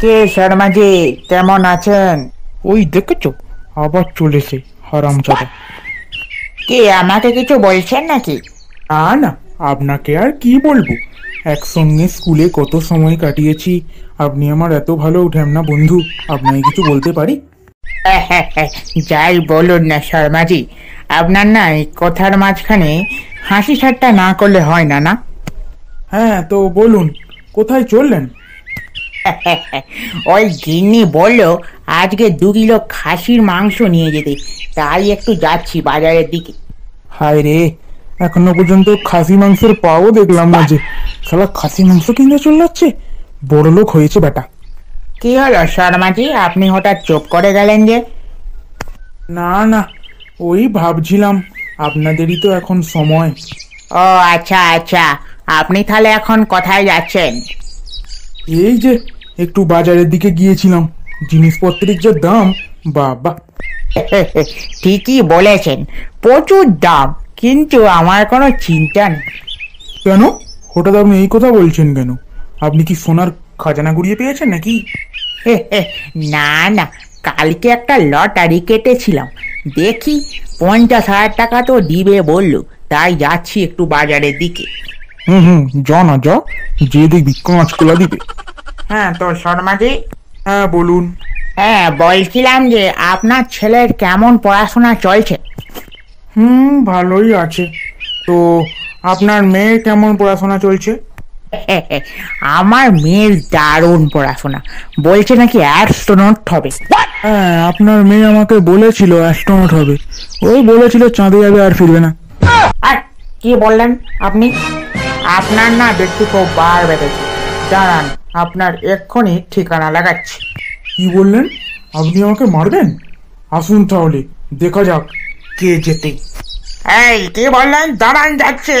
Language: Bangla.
কে শর্মাজি, কেমন আছেন? ওই দেখেছো, আবার চলেছে হারামজাদা। কি আমাকে কিছু বলছেন নাকি? না না, আপনাকে আর কি বলবো, একসঙ্গে স্কুলে কত সময় কাটিয়েছি। আপনি আমার এত ভালো ঢ্যামনা বন্ধু, আপনাকে কিছু বলতে পারি? যাই বলুন না শর্মাজি, আপনার না এই কথার মাঝখানে হাসি ঠাট্টা না করলে হয় না না। হ্যাঁ তো বলুন, কোথায় চললেন? ওই গিন্নি বললো আজকে 2 কিলো খাসির মাংস নিয়ে যেতে, তাই একটু যাচ্ছি বাজারের দিকে। হায় রে, এখনো পর্যন্ত খাসি মাংসের পাও দেখলাম না যে। শালা খাসি মাংস কিনতে চলে যাচ্ছে, বড় লোক হয়েছে বেটা। কি হলো শর্মাজি, আপনি হঠাৎ চুপ করে গেলেন যে? না না, ওই ভাবছিলাম আপনাদেরই তো এখন সময়। ও আচ্ছা আচ্ছা, আপনি তাহলে এখন কোথায় যাচ্ছেন? এই যে একটু বাজারের দিকে গিয়েছিলাম, জিনিসপত্রের যে দাম, বাবা। ঠিকই বলেছেন, প্রচুর দাম, কিন্তু আমার কোনো চিন্তা নেই। কেন হঠাৎ আপনি এই কথা বলছেন কেন? আপনি কি সোনার খাজানা গুড়িয়ে পেয়েছেন নাকি? না না, কালকে একটা লটারি কেটেছিলাম, দেখি 50,000 টাকা তো দিবে বললো, তাই যাচ্ছি একটু বাজারের দিকে। হুম, যা না যা, যে দেখবি কাঁচ কোলা দিবে। হ্যাঁ তো শর্মাজি, হ্যাঁ বলুন। হ্যাঁ বলছিলাম যে আপনার ছেলের কেমন পড়াশোনা চলছে? ভালোই আছে। তো আপনার মেয়ে কেমন পড়াশোনা চলছে? আমার মেয়ের দারুণ পড়াশোনা, বলছে নাকি অ্যাস্ট্রোনট হবে। হ্যাঁ, আপনার মেয়ে আমাকে বলেছিল অ্যাস্ট্রোনট হবে। ওই বলেছিল চাঁদে যাবে আর ফিরবে না। আর কি বললেন আপনি? আপনার না দেখতে খুব বার বেড়েছে, দাঁড়ান আপনার এক্ষুনি ঠিকানা লাগাচ্ছি। কি বললেন? আপনি আমাকে মারবেন? আসুন তাহলে দেখা যাক কে জেতে। এই কি বললেন, দাঁড়ান যাচ্ছে।